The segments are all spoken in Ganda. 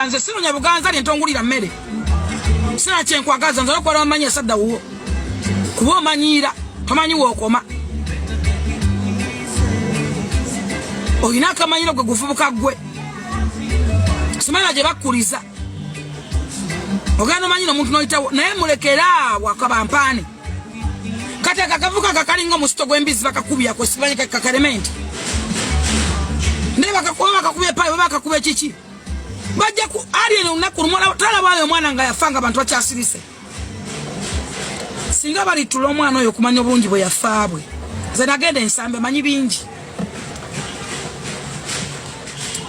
Nze sino nyabuganza ntongulira mmere. Sina kyenkwagaza nze okola amanya sadda wo. Kuba omanyira tomanyi wokoma. Oyina akamanyiro gwe gufubuka gwe. Simala gye bakuliza. Ogano manyino muntu noyitawo naye mulekera wakabampane. Kati akakavuka kakalinga mu sito gw'embizi bakakubya ko sibanye kakalementi. Ndeba kakubye pale bakakubye chichi. Bajja ku alien unaku mwana tala bale omwana nga yafanga abantu bakyasirise. Singa bali tulo omwana oyo kumanya obungi bwe yafaabwe. Nze nagenda ensambe manyi bingi.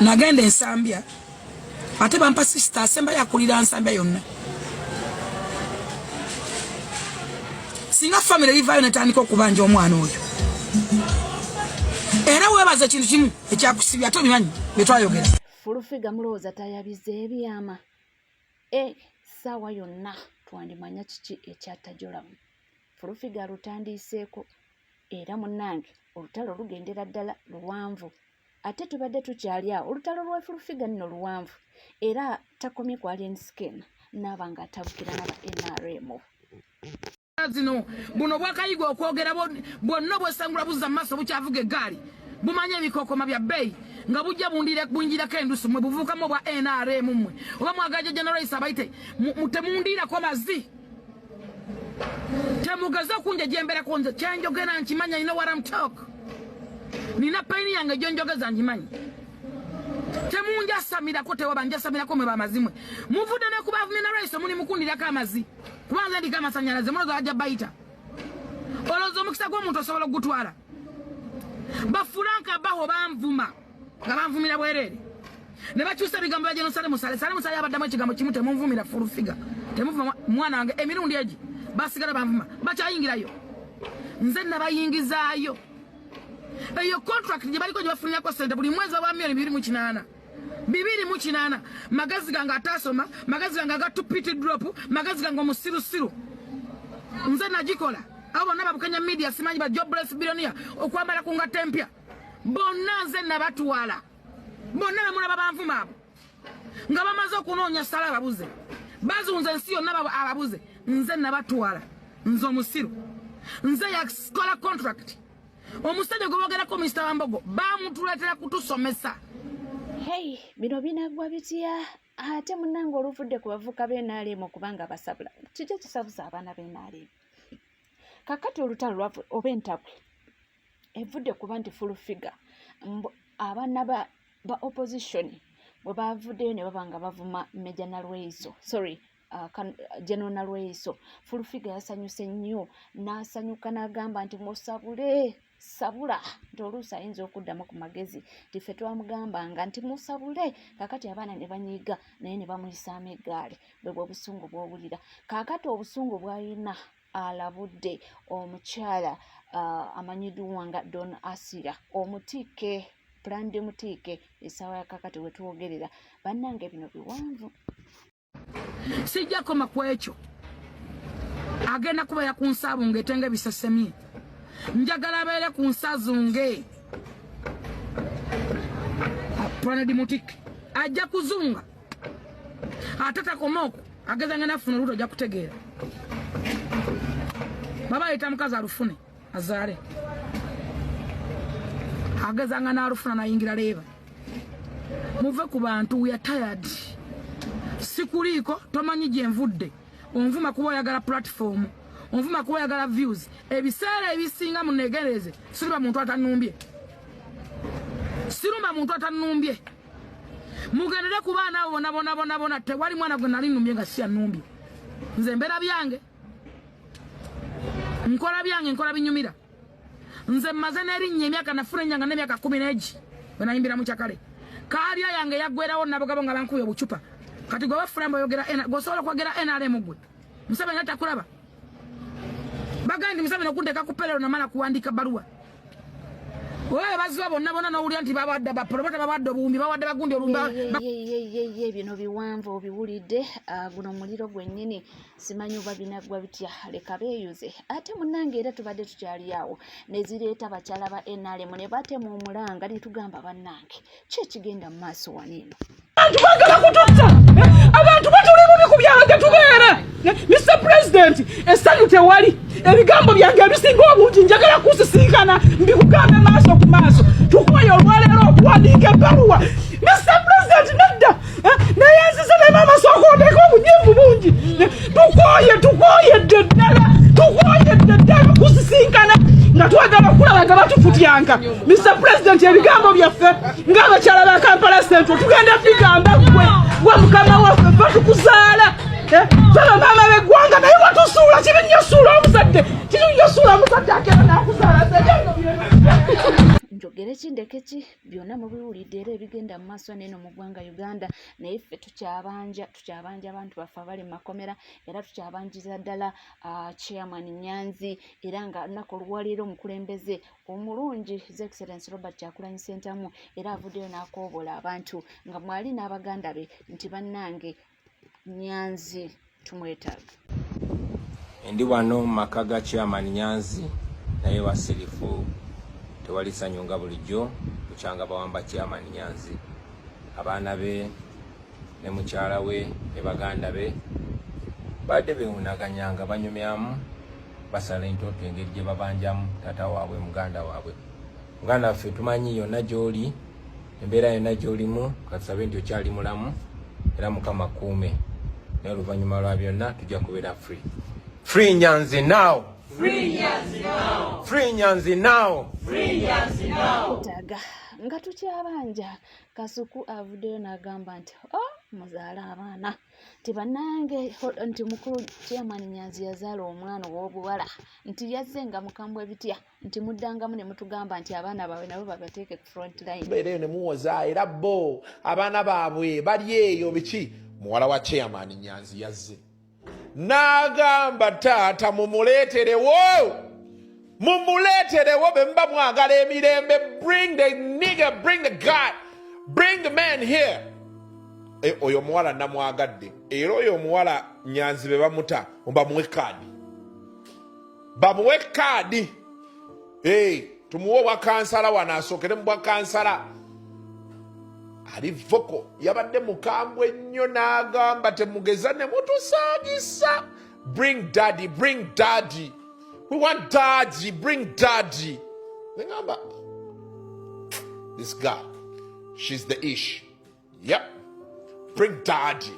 Nagenda ensambya. Ate bampa sister asemba yakulira nsambya yonna. Singa family livayo netandika okubanja omwana oyo. Era webaza kintu kimu ekyakusibya tobimanyi betwayogera. Fulufiga mulowooza tayabize ebyama. Sawa yonna twandimanya kiki ekyatajolamu. Fulufiga lutandiiseeko era munnange olutalo lugendera ddala luwanvu. Ate tubadde tukyali awo olutalo lwa Fulufiga nno luwanvu. Era takomye ku alien skin n'abanga atabukira n'aba NRM. Zino buno bwakayiga okwogera bwonna bwesangula buzza mu maaso bukyavuga eggaali bumanye ebikokoma bya bbeeyi nga bujja bunjirako endusu mwe buvuukamu obwa NRM mmwe oba mwagaja generalise abayite temundiirako mazzi temugeze okunja gyemberako nze kyenjogera nkimanya nina what I'm talk nina payini yange gyenjogeza nkimanyi temunjasamirako tewaba njasamirako mwe bamazimwe muvudde ne ku generalise muli mukundirako amazzi kubanza ndika amasanyalaze mulozo ajja bayita olozo omukisa gw'omuntu osobola okugutwala bafulanka baho banvuma nga banvumira bwerere ne bakyusa ebigambo bya Jerusalemu sale musale abaddamu ekigambo kimu temunvumira Fulufiga temuvuma mwana wange emirundi egi basigala banvuma bakyayingirayo nze nabayingizaayo eyo contract gye baliko gye bafunirako sente buli mwezi wa $2,800 2,800 magazi gange atasoma magazi gange agatupiti drop magazi gange omusirusiru nze nagikola abo bonna babukenya media simanyi ba jobless billionaire okwambala ku ngatta empya bonna nze nabatwala bonna bamulaba banvuma abo nga bamaze okunoonya sala ababuze bazunze ensi yonna ababuze nze nabatwala nze omusiru nze yakola contract omusajja gwe bogerako Mr. Wambogo bamutuletera kutusomesa. Hey, bino binagwa bitya ate munnange oluvudde ku bavuka b'NRM kubanga basabula kiki kisabuza abaana b'NRM kakati olutalo lwavu oba entabwe evudde kuba nti Fulufiga abaana ba opposition bwe bavuddeyo ne babanga bavuma Major Nalweyiso General Nalweyiso Fulufiga yasanyuse nnyo n'asanyuka n'agamba nti musabule sabula nti oluusi ayinza okuddamu ku magezi tiffe twamugambanga nti musabule kakati abaana ne banyiiga naye ne bamuyisaamu eggaali bwe bwe obusungu bw'owulira kakati obusungu bw'alina alabudde omukyala amanyiddwa nga Don Asira omutiike Brandi Mutiike essaawa ya kakati we twogerera bannange bino biwanvu sijja koma ku ekyo agenda kuba yakunsabunga etenga bisasemye njagala abeere ku nsazunge Brandi Mutiike ajja kuzunga ate takomoko agezanga nafuna oluto ajja kutegeera baba ayita mukazi alufune azaale agezanga n'alufuna nayingira leeba muve ku bantu we are tired sikuliiko tomanyi gye nvudde onvuma kuba oyagala platform onvuma kuba oyagala views ebiseera ebisinga munegereze sirumba muntu atanumbye mugendere ku baana abo bona tewali mwana gwe nali nnumbye nga si annumbye nze mbeera byange nkola binyumira nze mmaze n'erinnya emyaka nafuna ennyanga n'emyaka 11 bwe nayimbira mu kyakale kaalya yange yaggwerawo nabogabo nga bankubye obucupa kati gwe bafulamba oyogera gwosobola kwogera NRM gwe Museveni atakulaba bagandi Museveni okundeka ku pelero namala kuwandika baluwa Wewe baziwa bonna bonna n'owulira nti babadde bapromota babadde obuwumbi babadde bagundi olumba bino biwanvu obiwulidde guno muliro gwennyini simanyi oba binaggwa bitya leka beeyuze ate munnange era tubadde tukyali awo ne zireeta bakyala ba NRM ne batema omulanga ne tugamba bannange ki ekigenda mu maaso waniino abantu bagala kututta abantu batuli bubi ku byange tubeera Mr. President essanyu tewali ebigambo byange ebisinga obungi njagala kusisinkana mbikugambe maaso ku maaso tukoye olwaleero okuwandiika ebbaluwa Mr. President nedda naye nzize ne maama sookoondeeko obunyiivu bungi tukoye ddala kusisinkana nga twagala okulaba nga batufutyanga Mr. President ebigambo byaffe ng'abakyala ba Kampala Central tugenda bigamba gwe mukama waffe batukuzaala tala maama b'eggwanga naye watusuula kibi nnyo suula omuzadde kiri nnyo suula omuzadde akeera n'akuzaala njogere kindeke ki byonna mubiwulidde era ebigenda mu maaso n'eno mu ggwanga Uganda naye ffe tukyabanja abantu baffe abali mu makomera era tukyabanjiza ddala chairman Nyanzi era nga lunaku olwaleero omukulembeze omulungi His Excellency Robert Kyagulanyi Ssentamu era avuddeyo n'akoobola abantu nga mwali n'abaganda be nti bannange Nyanzi tumwetaaga. Ndi wano maka ga chairman Nyanzi naye wasirifu tewali ssanyu nga bulijjo tukyanga bawamba chairman Nyanzi abaana be ne mukyala we ne baganda be badde bewunaganyanga banyumyamu basala entoto engeri gye babanjamu tata waabwe muganda waabwe muganda waffe tumanyi yonna gy'oli embeera yonna gy'olimu katusabe nti okyali mulamu era Mukama kuume naye oluvannyuma lwa byonna tujja kubeera free Nyanzi now. Free Nyanzi now. Free Nyanzi now. Free Nyanzi now. Kutaga nga tukyabanja Kasuku avuddeyo n'agamba nti muzaala abaana nti bannange nti mukulu chairman Nyanzi yazaala omwana ow'obuwala nti yazze nga mukambwe bitya nti muddangamu ne mutugamba nti abaana baabwe nabo babateeke ku front line beereyo ne muwoza era bo abaana baabwe bali eyo biki muwala wa chairman Nyanzi yazze n'agamba taata mumuleeterewo be mba mwagala emirembe bring the nigger bring the guy bring the man here oyo muwala namwagadde era oyo muwala Nyanzi be bamuta bamuwe kaadi tumuwe obwa kansala wano asookere mu bwa kansala ali voko yabadde mukambwe nnyo n'agamba temugeza ne mutusaagisa bring daddy we want daddy bring daddy ngamba this girl she's the ish yep bring daddy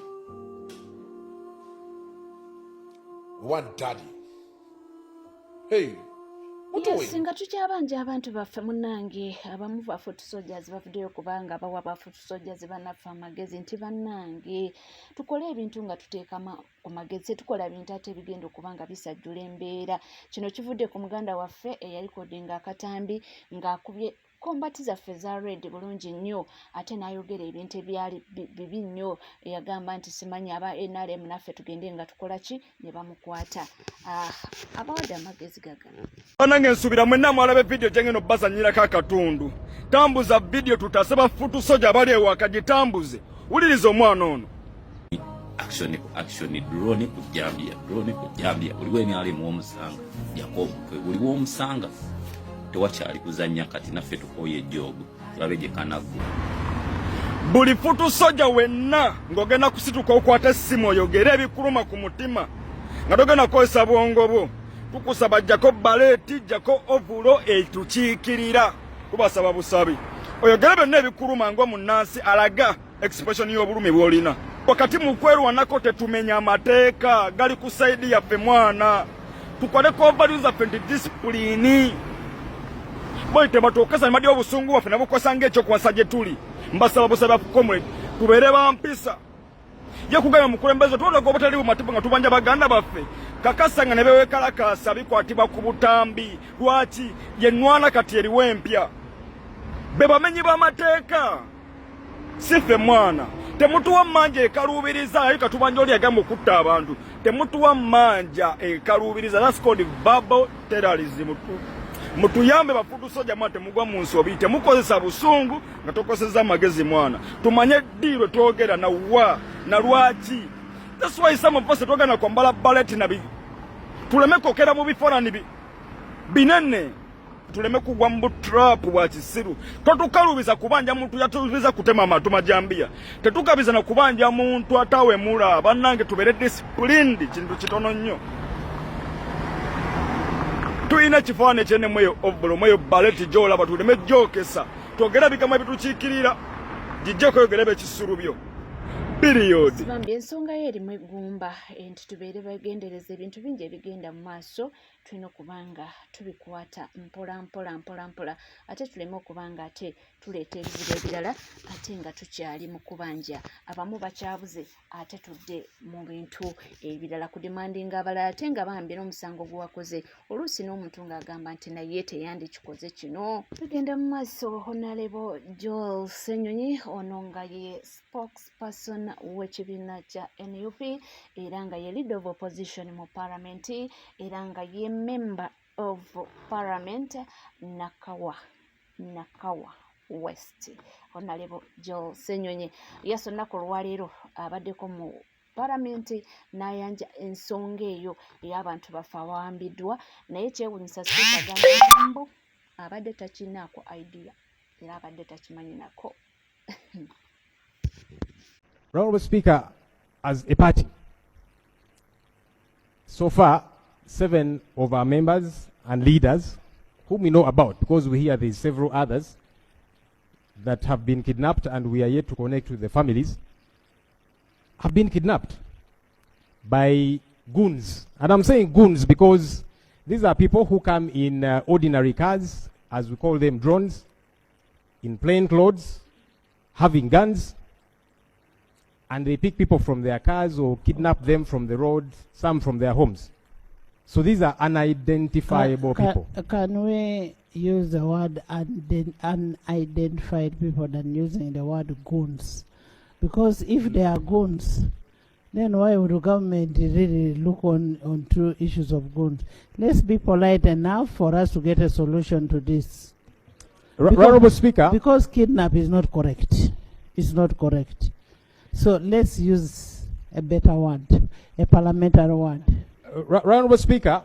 we want daddy hey singa tukyabanja abantu baffe munnange abamu ba foot soldiers bavuddeyo kubanga bawa ba foot soldiers bannaffe amagezi nti bannange tukole ebintu nga tuteeka ku magezi tukola bintu ate bigenda okubanga bisajjula embeera kino kivudde ku muganda waffe eyalikodinga akatambi ng'akubye kombati zaffe za red bulungi nnyo ate n'ayogera ebintu ebyali bibi nnyo yagamba nti simanyi aba NRM naffe tugende nga tukola ki ne bamukwata abawadde amagezi gagano nange nsubira mwenna mwalabe video gyengeno bazanyirako akatundu tambuza video tutasaba futu soja bali ewaka gitambuze wuliriza omwana ono action drone kujambia uliwe ni ali muomusanga Jacob uliwo omusanga tewakyali kuzanya kati naffe tukoye jogo tulabeje kanago buli futu soja wenna ngogenda kusituka okwata essimu oyogera ebikuluma ku mutima nga togenda kukozesa bwongo bwo tukusaba Jacob Baleti Jacob Ovulo etukiikirira kubasaba busabi oyogera byonna ebikuluma ngo munnansi alaga expression y'obulumi bw'olina wakati mukwerwanako tetumenya amateeka gali ku saidi yaffe mwana tukoleko values zaffe ndi discipline boite batokasa madi obusungu waffe nabukosange ekyo kwasa gye tuli mbasaba busaba comrade tubeere bampisa ye kugaya mukulembeze tulogo obutali bumatibu nga tubanja baganda baffe kakasanga ne bewekalakasa bikwatibwa ku butambi lwaki ye nwana kati eriwo empya be bamenyi b'amateeka sife mwana temutuwa manja ekalubiriza ayi katubanja oli agamba okutta abantu temutuwa manja ekalubiriza that's called verbal terrorism mutuyambe bafudu soja mwate mugwa mu nsobi temukozesa busungu nga tokozesa amagezi mwana tumanye ddiiro twogera na wa na lwaki. That's why some of us twogana kwambala baleti na tuleme kokera mu bifaananyi binene, tuleme kugwa mu trap bwa kisiru. Totukalubiza kubanja muntu yatubiza kutema amatu majambia, tetukabiza na kubanja muntu atawe mula bannange tubere disciplined kintu kitono nnyo. Tuina kifaane kyene mweyo obolo mweyo baleti jola batuleme jokesa twogera bikama bitukiikirira jijje kwegerebe kisurubyo period. Sibambye ensonga y'erimu eggumba enti tubeere bagendereza ebintu bingi ebigenda mu maaso tulina okubanga tubikwata mpola ate tuleme okubanga ate tuleeta ebizibu ebirala ate nga tukyali mu kubanja abamu bakyabuze ate tudde mu bintu ebirala kudimandinga abalala ate nga bambi n'omusango gwewakoze oluusi n'omuntu ng'agamba nti naye teyandikikoze kino. Tugenda mu maaso. Honorable Joel Ssenyonyi ono nga ye spokesperson w'ekibiina kya NUP era nga ye leader of opposition mu parliament era nga ye member of parliament Nakawa West. Honorable Joel Ssenyonyi yasonako olwaleero abaddeko mu paramenti n'ayanja ensonga eyo ey'abantu bafe awambiddwa naye kyewuunyisa Speaker Gambo abadde takinaako idea era abadde takimanyi nako. Honorable Speaker, as a party, so far 7 of our members and leaders whom we know about, because we hear there's several others that have been kidnapped and we are yet to connect with the families, have been kidnapped by goons. And I'm saying goons because these are people who come in ordinary cars, as we call them, drones, in plain clothes, having guns, and they pick people from their cars or kidnap them from the road, some from their homes. So these are unidentifiable people. Can we use the word unidentified people than using the word goons? Because if they are goons, then why would the government really look on true issues of goons? Let's be polite enough for us to get a solution to this. Honorable Speaker. Because kidnap is not correct. It's not correct. So let's use a better word, a parliamentary word. Honorable Speaker,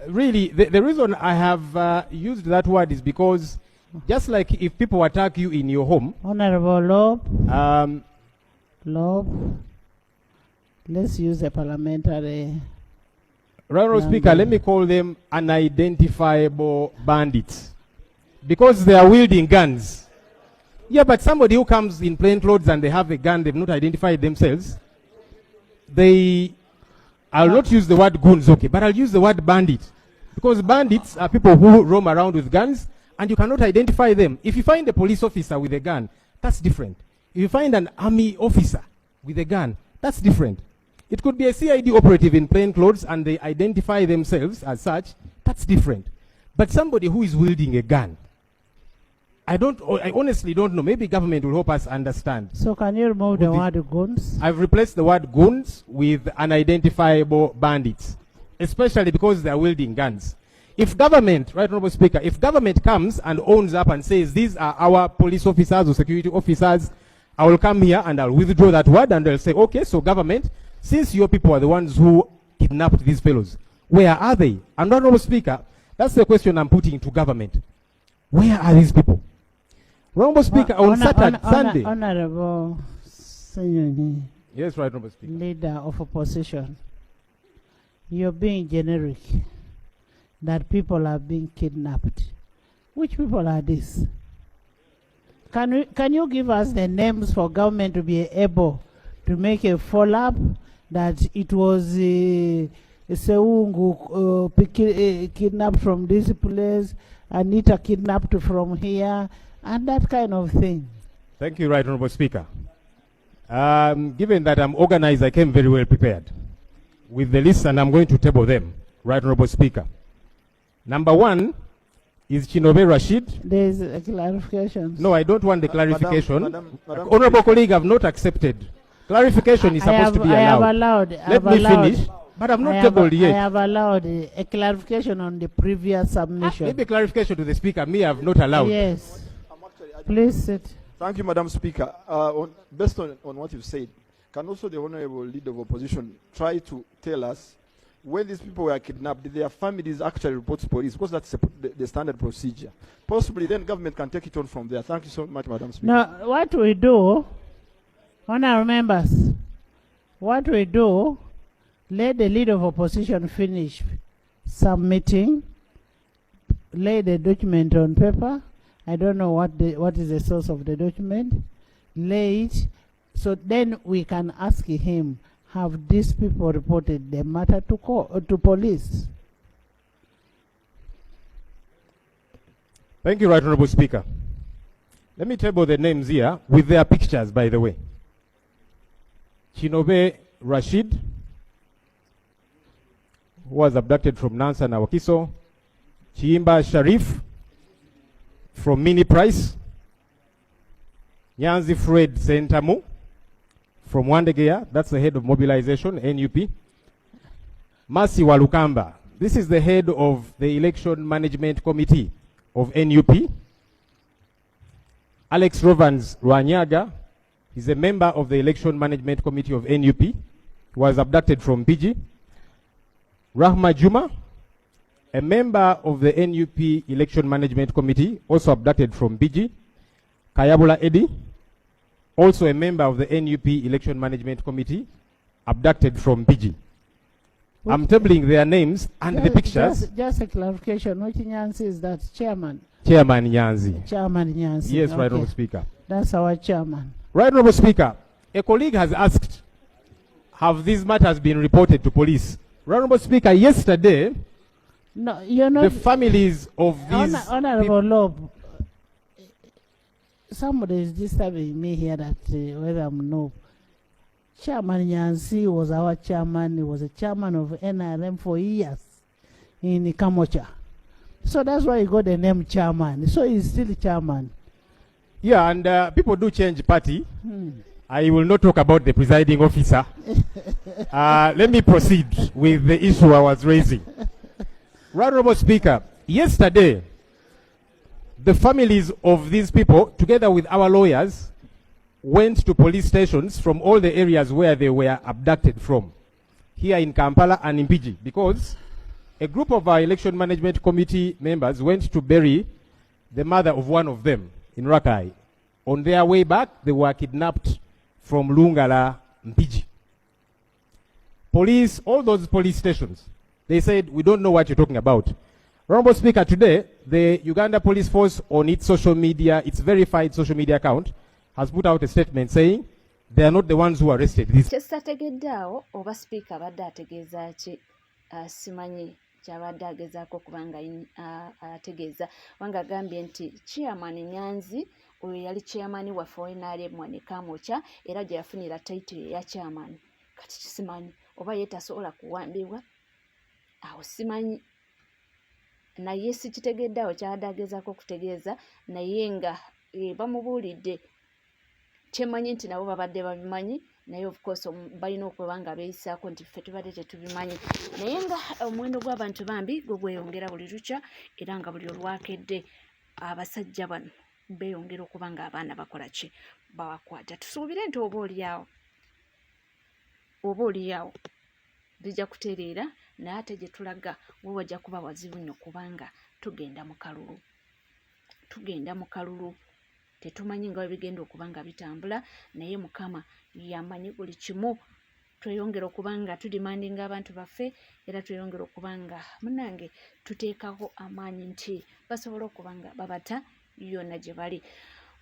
really, the reason I have used that word is because just like if people attack you in your home. Honorable Lob, let's use a parliamentary. Honorable Speaker, let me call them unidentifiable bandits because they are wielding guns. Yeah, but somebody who comes in plain clothes and they have a gun, they've not identified themselves. I'll not use the word goons, okay, but I'll use the word bandit. Because bandits are people who roam around with guns and you cannot identify them. If you find a police officer with a gun, that's different. If you find an army officer with a gun, that's different. It could be a CID operative in plain clothes and they identify themselves as such, that's different. But somebody who is wielding a gun, I honestly don't know. Maybe government will help us understand. So can you remove the word goons? I've replaced the word goons with unidentifiable bandits, especially because they are wielding guns. If government, right, Honorable Speaker, if government comes and owns up and says these are our police officers or security officers, I will come here and I'll withdraw that word and I'll say, okay, so government, since your people are the ones who kidnapped these fellows, where are they? And Honorable Speaker, that's the question I'm putting to government. Where are these people? Honorable Speaker, on Sunday. Honorable Ssenyonyi. Yes, right, Honorable Speaker. Leader of opposition. You're being generic that people are being kidnapped. Which people are these? Can you give us the names for government to be able to make a follow-up that it was Seungu kidnapped from this place, Anita kidnapped from here, and that kind of thing? Thank you, Right Honorable Speaker. Given that I'm organized, I came very well prepared with the list and I'm going to table them, Right Honorable Speaker. Number 1 is Chinobe Rashid. There is a clarification. No, I don't want the clarification. Madam, Honorable colleague, have not accepted. Clarification is supposed to be allowed. I have allowed. But I'm not tabled I yet. have allowed a clarification on the previous submission. Maybe clarification to the speaker. Me, I have not allowed. Yes. Please sit. Thank you, Madam Speaker. Based on what you've said, can also the Honorable Leader of Opposition try to tell us when these people were kidnapped, did their families actually report to police? Because that's the standard procedure. Possibly then government can take it on from there. Thank you so much, Madam Speaker. Now, what we do, honorable members, what we do, let the Leader of Opposition finish submitting, lay the document on paper. I don't know what is the source of the document. Lay it, so then we can ask him, have these people reported the matter to police? Thank you, Right Honorable Speaker. Let me table the names here with their pictures, by the way. Chinobe Rashid, who was abducted from Nansa Nawakiso. Chiimba Sharif from Mini Price. Nyanzi Fred Sentamu from Wandegeya, that's the head of mobilization, NUP. Masi Walukamba, this is the head of the election management committee of NUP. Alex Rovans Rwanyaga, he's a member of the election management committee of NUP, was abducted from PG. Rahma Juma, a member of the NUP election management committee, also abducted from PG. Kayabula Eddie, also a member of the NUP election management committee, abducted from PG. I'm tabling their names and the pictures. Just a clarification. Which Nyanzi is that? Chairman? Chairman Nyanzi. Chairman Nyanzi. Yes, okay. Right Honorable Speaker. That's our chairman. Right Honorable Speaker, a colleague has asked, have these matters been reported to police? Right Honorable Speaker, yesterday, No, you're not. the families of these Honorable Law, somebody is disturbing me here that whether I'm no. Chairman Nyanzi was our chairman. He was a chairman of NRM for years in Kamocha. So that's why he got the name chairman. So he's still chairman. Yeah, and people do change party. I will not talk about the presiding officer. Let me proceed with the issue I was raising. Right Honorable Speaker, yesterday, the families of these people, together with our lawyers, went to police stations from all the areas where they were abducted from, here in Kampala and in PG, because a group of our election management committee members went to bury the mother of one of them in Rakai. On their way back, they were kidnapped from Lungala, Mpiji. Police, all those police stations, they said, we don't know what you're talking about. Honorable Speaker, today, the Uganda Police Force on its social media, its verified social media account, has put out a statement saying they are not the ones who arrested this. Kyesitategeddaawo oba sipiika abadde ategeeza ki simanyi kyabadde agezaako kubanga ategeeza wanga agambye nti chairman Nyanzi oyo yali chairman waffe NRM wane Kamwokya era gye yafunira title eya chairman. Kati kisimanyi oba ye tasobola kuwambibwa awo simanyi naye sikitegeddaawo kyabadde agezaako okutegeeza naye nga bamubuulidde kyemanyi nti nabo babadde babimanyi naye of course balina okuba nga beeyisaako nti ffe tubadde tetubimanyi naye nga omuwendo gw'abantu bambi gwe gweyongera buli lukya era nga buli olwakedde abasajja bano beeyongera okuba nga abaana bakola ki bawakwata. Tusuubire nti oba oliyaawo bijja kutereera naye ate gye tulaga we wajja kuba wazibu nnyo kubanga tugenda mu kalulu tetumanyi nga bigenda okuba nga bitambula naye Mukama yamanyi buli kimu. Tweyongera okuba nga tudimandinga abantu baffe era tweyongera okuba nga munange tuteekaho amaanyi nti basobola okuba nga babata yonna gye bali.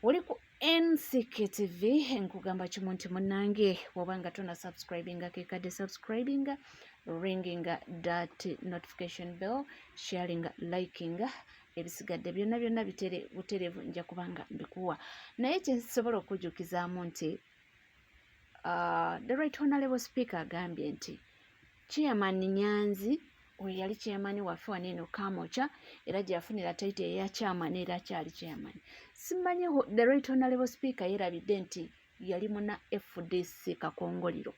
Oli ku NCK-TV nkugamba kimu nti munange woba nga tona subscribinga kekadde subscribinga, ringinga that notification bell, sharinga, likinga, ebisigadde byonna buterevu nja kubanga mbikuwa. Naye kyensobola okujjukizaamu nti the right honorable speaker agambye nti chairman Nyanzi oyo yali chairman waffe waneeno Kamwokya era gye yafunira title eya chairman era akyali chairman. Simanyi the right honorable speaker yerabidde nti yali muna FDC Kakongoliro.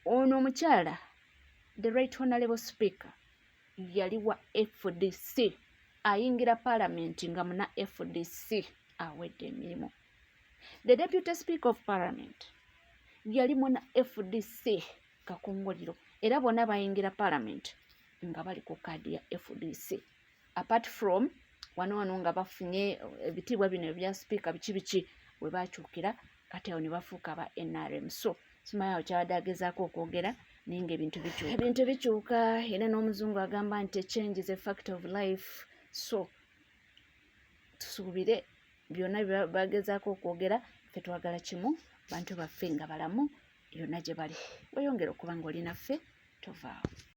ono omukyala the right honorable speaker yali wa FDC ayingira parliament nga muna FDC awedde emirimu. The deputy speaker of parliament yali muna FDC kakongoliro era bonna bayingira parliament nga bali ku kadi ya FDC apart from wano nga bafunye ebitiibwa bino ebya speaker biki we bakyukira kati awo ne bafuuka ba NRM. So simanya okyabadde agezaako okwogera naye nga ebintu bikyuka era n'omuzungu agamba nti change is a fact of life. So tusuubire byonna bye bagezaako okwogera ffe twagala kimu bantu baffe nga balamu yonna gye bali weyongera okuba ng'olinaffe tovaawo.